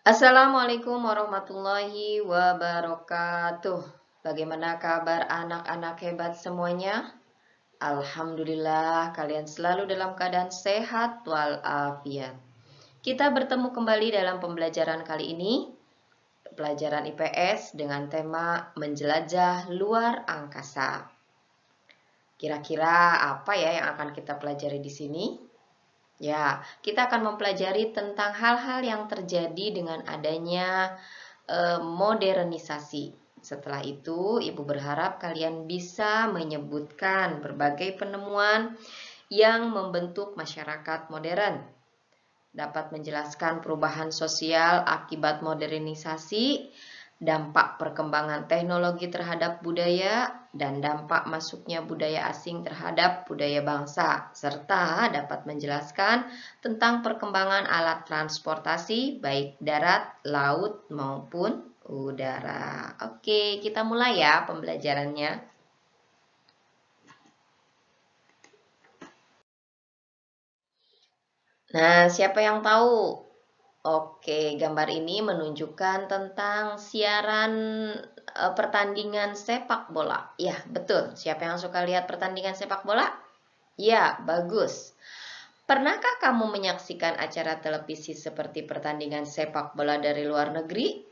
Assalamualaikum warahmatullahi wabarakatuh. Bagaimana kabar anak-anak hebat semuanya? Alhamdulillah kalian selalu dalam keadaan sehat walafiat. Kita bertemu kembali dalam pembelajaran kali ini, pelajaran IPS dengan tema menjelajah luar angkasa. Kira-kira apa ya yang akan kita pelajari di sini? Ya, kita akan mempelajari tentang hal-hal yang terjadi dengan adanya modernisasi. Setelah itu, Ibu berharap kalian bisa menyebutkan berbagai penemuan yang membentuk masyarakat modern. Dapat menjelaskan perubahan sosial akibat modernisasi, dampak perkembangan teknologi terhadap budaya, dan dampak masuknya budaya asing terhadap budaya bangsa, serta dapat menjelaskan tentang perkembangan alat transportasi baik darat, laut, maupun udara. Oke, kita mulai ya pembelajarannya. Nah, siapa yang tahu? Oke, gambar ini menunjukkan tentang siaran pertandingan sepak bola. Ya, betul. Siapa yang suka lihat pertandingan sepak bola? Ya, bagus. Pernahkah kamu menyaksikan acara televisi seperti pertandingan sepak bola dari luar negeri?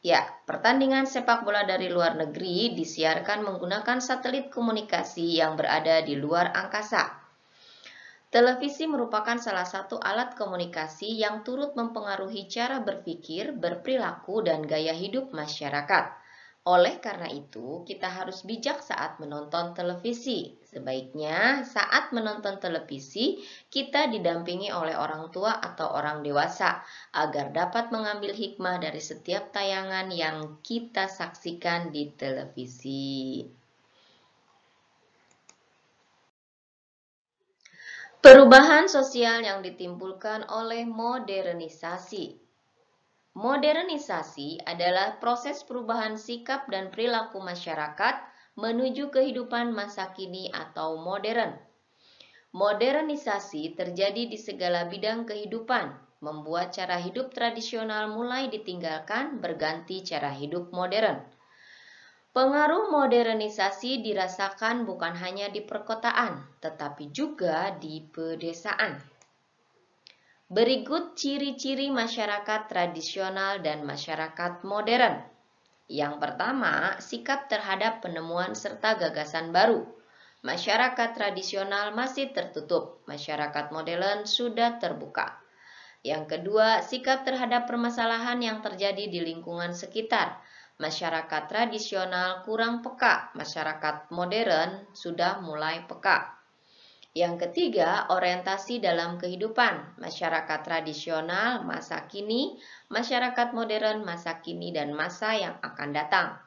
Ya, pertandingan sepak bola dari luar negeri disiarkan menggunakan satelit komunikasi yang berada di luar angkasa. Televisi merupakan salah satu alat komunikasi yang turut mempengaruhi cara berpikir, berperilaku, dan gaya hidup masyarakat. Oleh karena itu, kita harus bijak saat menonton televisi. Sebaiknya, saat menonton televisi, kita didampingi oleh orang tua atau orang dewasa agar dapat mengambil hikmah dari setiap tayangan yang kita saksikan di televisi. Perubahan sosial yang ditimbulkan oleh modernisasi. Modernisasi adalah proses perubahan sikap dan perilaku masyarakat menuju kehidupan masa kini atau modern. Modernisasi terjadi di segala bidang kehidupan, membuat cara hidup tradisional mulai ditinggalkan berganti cara hidup modern. Pengaruh modernisasi dirasakan bukan hanya di perkotaan, tetapi juga di pedesaan. Berikut ciri-ciri masyarakat tradisional dan masyarakat modern. Yang pertama, sikap terhadap penemuan serta gagasan baru. Masyarakat tradisional masih tertutup, masyarakat modern sudah terbuka. Yang kedua, sikap terhadap permasalahan yang terjadi di lingkungan sekitar. Masyarakat tradisional kurang peka, masyarakat modern sudah mulai peka. Yang ketiga, orientasi dalam kehidupan. Masyarakat tradisional masa kini, masyarakat modern masa kini dan masa yang akan datang.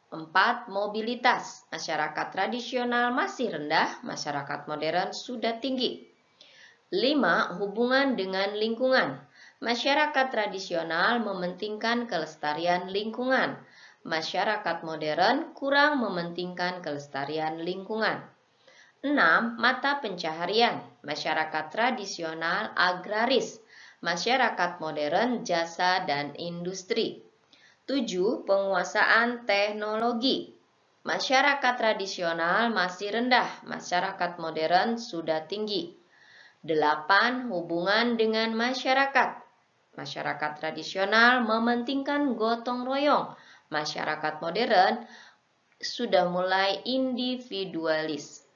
4. Mobilitas. Masyarakat tradisional masih rendah, masyarakat modern sudah tinggi. 5. Hubungan dengan lingkungan. Masyarakat tradisional mementingkan kelestarian lingkungan. Masyarakat modern kurang mementingkan kelestarian lingkungan. 6. Mata pencaharian. Masyarakat tradisional agraris. Masyarakat modern jasa dan industri. 7. Penguasaan teknologi. Masyarakat tradisional masih rendah, masyarakat modern sudah tinggi. 8. Hubungan dengan masyarakat. Masyarakat tradisional mementingkan gotong royong. Masyarakat modern sudah mulai individualis.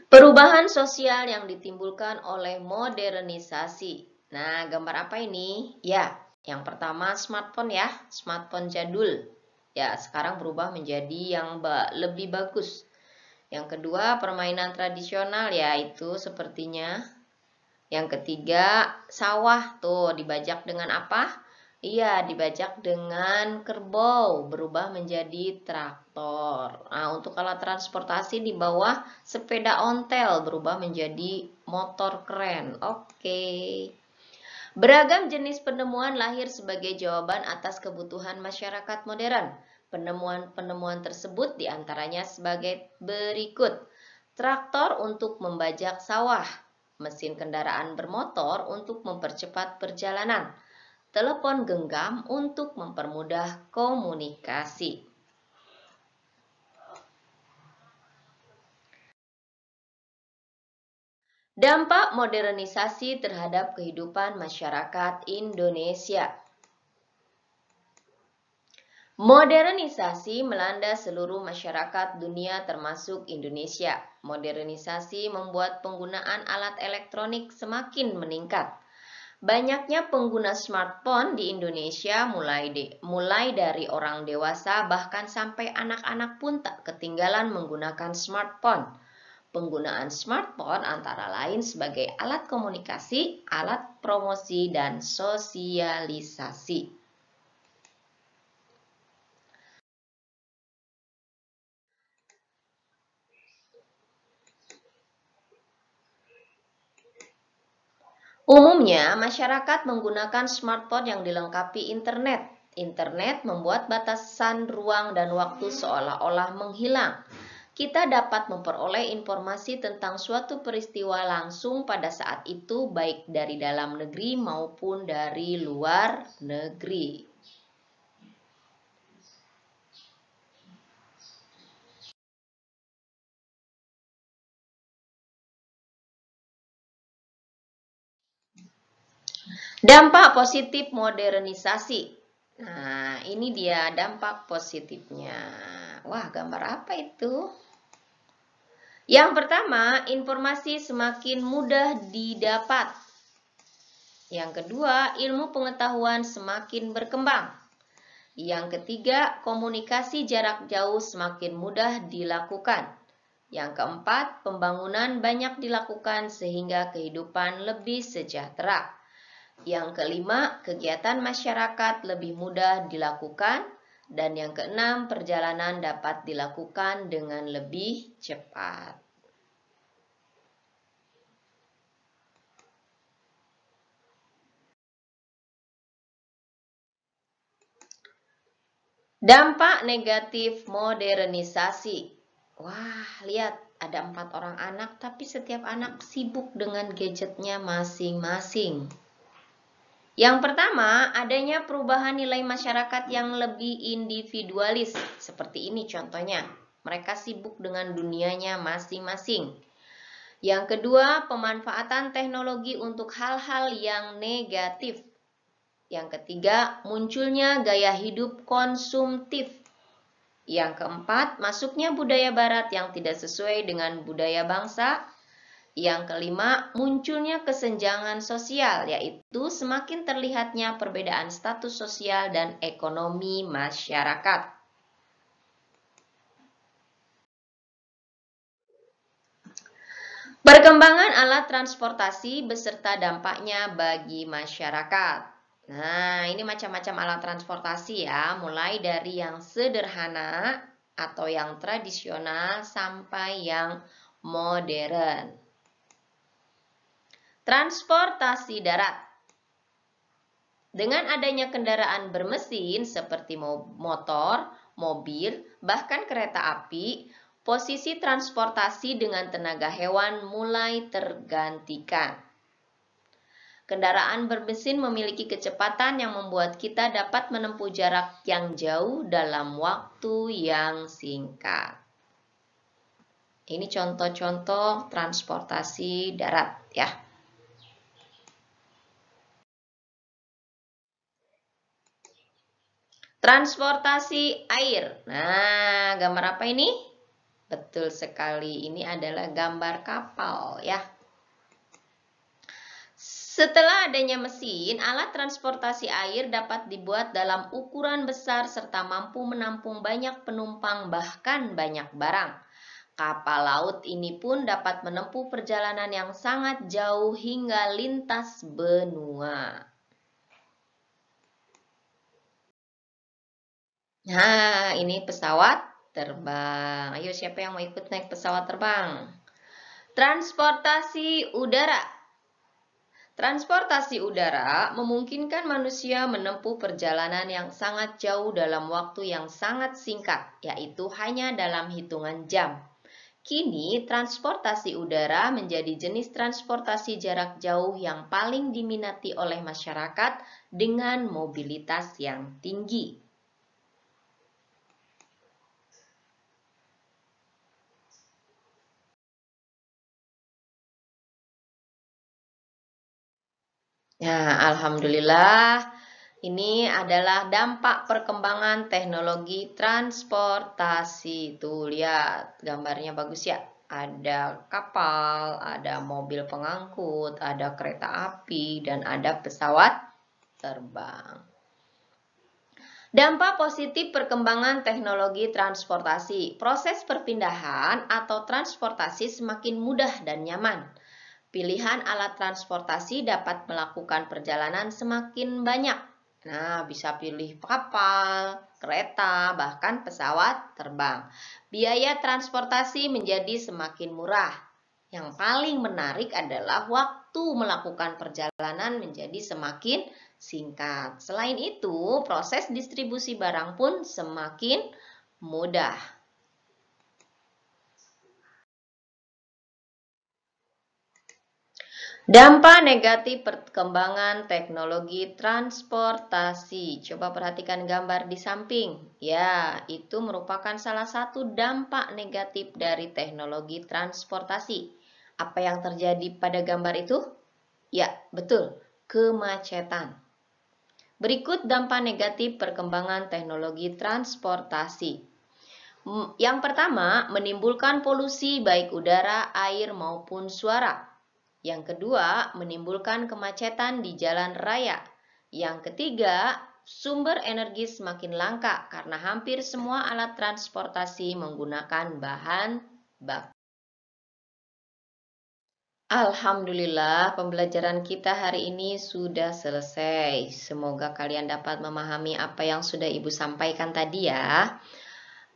Perubahan sosial yang ditimbulkan oleh modernisasi. Nah, gambar apa ini? Ya, yang pertama smartphone ya, smartphone jadul. Ya, sekarang berubah menjadi yang lebih bagus. Yang kedua, permainan tradisional ya, itu sepertinya. Yang ketiga, sawah tuh dibajak dengan apa? Iya, dibajak dengan kerbau, berubah menjadi traktor. Nah, untuk alat transportasi di bawah sepeda ontel, berubah menjadi motor keren. Oke. Beragam jenis penemuan lahir sebagai jawaban atas kebutuhan masyarakat modern. Penemuan-penemuan tersebut diantaranya sebagai berikut. Traktor untuk membajak sawah, mesin kendaraan bermotor untuk mempercepat perjalanan, telepon genggam untuk mempermudah komunikasi. Dampak modernisasi terhadap kehidupan masyarakat Indonesia. Modernisasi melanda seluruh masyarakat dunia termasuk Indonesia. Modernisasi membuat penggunaan alat elektronik semakin meningkat. Banyaknya pengguna smartphone di Indonesia mulai dari orang dewasa bahkan sampai anak-anak pun tak ketinggalan menggunakan smartphone. Penggunaan smartphone antara lain sebagai alat komunikasi, alat promosi, dan sosialisasi. Umumnya, masyarakat menggunakan smartphone yang dilengkapi internet. Internet membuat batasan ruang dan waktu seolah-olah menghilang. Kita dapat memperoleh informasi tentang suatu peristiwa langsung pada saat itu, baik dari dalam negeri maupun dari luar negeri. Dampak positif modernisasi. Nah, ini dia dampak positifnya. Wah, gambar apa itu? Yang pertama, informasi semakin mudah didapat. Yang kedua, ilmu pengetahuan semakin berkembang. Yang ketiga, komunikasi jarak jauh semakin mudah dilakukan. Yang keempat, pembangunan banyak dilakukan sehingga kehidupan lebih sejahtera. Yang kelima, kegiatan masyarakat lebih mudah dilakukan. Dan yang keenam, perjalanan dapat dilakukan dengan lebih cepat. Dampak negatif modernisasi. Wah, lihat ada 4 orang anak, tapi setiap anak sibuk dengan gadgetnya masing-masing. Yang pertama, adanya perubahan nilai masyarakat yang lebih individualis. Seperti ini contohnya, mereka sibuk dengan dunianya masing-masing. Yang kedua, pemanfaatan teknologi untuk hal-hal yang negatif. Yang ketiga, munculnya gaya hidup konsumtif. Yang keempat, masuknya budaya barat yang tidak sesuai dengan budaya bangsa. Yang kelima, munculnya kesenjangan sosial, yaitu semakin terlihatnya perbedaan status sosial dan ekonomi masyarakat. Perkembangan alat transportasi beserta dampaknya bagi masyarakat. Nah, ini macam-macam alat transportasi ya, mulai dari yang sederhana atau yang tradisional sampai yang modern. Transportasi darat. Dengan adanya kendaraan bermesin seperti motor, mobil, bahkan kereta api, posisi transportasi dengan tenaga hewan mulai tergantikan. Kendaraan bermesin memiliki kecepatan yang membuat kita dapat menempuh jarak yang jauh dalam waktu yang singkat. Ini contoh-contoh transportasi darat ya. Transportasi air. Nah, gambar apa ini? Betul sekali, ini adalah gambar kapal ya. Setelah adanya mesin, alat transportasi air dapat dibuat dalam ukuran besar serta mampu menampung banyak penumpang bahkan banyak barang. Kapal laut ini pun dapat menempuh perjalanan yang sangat jauh hingga lintas benua. Nah, ini pesawat terbang. Ayo, siapa yang mau ikut naik pesawat terbang? Transportasi udara. Transportasi udara memungkinkan manusia menempuh perjalanan yang sangat jauh dalam waktu yang sangat singkat, yaitu hanya dalam hitungan jam. Kini, transportasi udara menjadi jenis transportasi jarak jauh yang paling diminati oleh masyarakat dengan mobilitas yang tinggi. Nah, alhamdulillah, ini adalah dampak perkembangan teknologi transportasi. Tuh, lihat gambarnya bagus ya. Ada kapal, ada mobil pengangkut, ada kereta api, dan ada pesawat terbang. Dampak positif perkembangan teknologi transportasi. Proses perpindahan atau transportasi semakin mudah dan nyaman. Pilihan alat transportasi dapat melakukan perjalanan semakin banyak. Nah, bisa pilih kapal, kereta, bahkan pesawat terbang. Biaya transportasi menjadi semakin murah. Yang paling menarik adalah waktu melakukan perjalanan menjadi semakin singkat. Selain itu, proses distribusi barang pun semakin mudah. Dampak negatif perkembangan teknologi transportasi. Coba perhatikan gambar di samping. Ya, itu merupakan salah satu dampak negatif dari teknologi transportasi. Apa yang terjadi pada gambar itu? Ya, betul, kemacetan. Berikut dampak negatif perkembangan teknologi transportasi. Yang pertama, menimbulkan polusi baik udara, air, maupun suara. Yang kedua, menimbulkan kemacetan di jalan raya. Yang ketiga, sumber energi semakin langka karena hampir semua alat transportasi menggunakan bahan bakar. Alhamdulillah, pembelajaran kita hari ini sudah selesai. Semoga kalian dapat memahami apa yang sudah Ibu sampaikan tadi ya.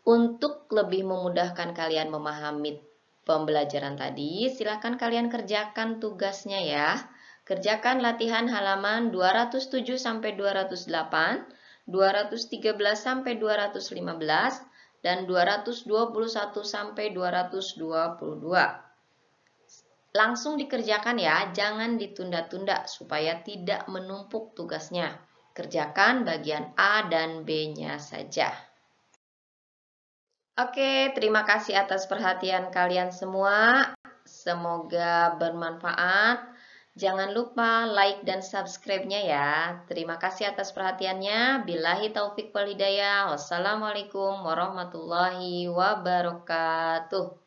Untuk lebih memudahkan kalian memahami pembelajaran tadi, silakan kalian kerjakan tugasnya ya. Kerjakan latihan halaman 207 sampai 208, 213 sampai 215, dan 221 sampai 222. Langsung dikerjakan ya, jangan ditunda-tunda supaya tidak menumpuk tugasnya. Kerjakan bagian A dan B-nya saja. Oke, terima kasih atas perhatian kalian semua. Semoga bermanfaat. Jangan lupa like dan subscribe-nya ya. Terima kasih atas perhatiannya. Billahi taufik wal hidayah. Wassalamualaikum warahmatullahi wabarakatuh.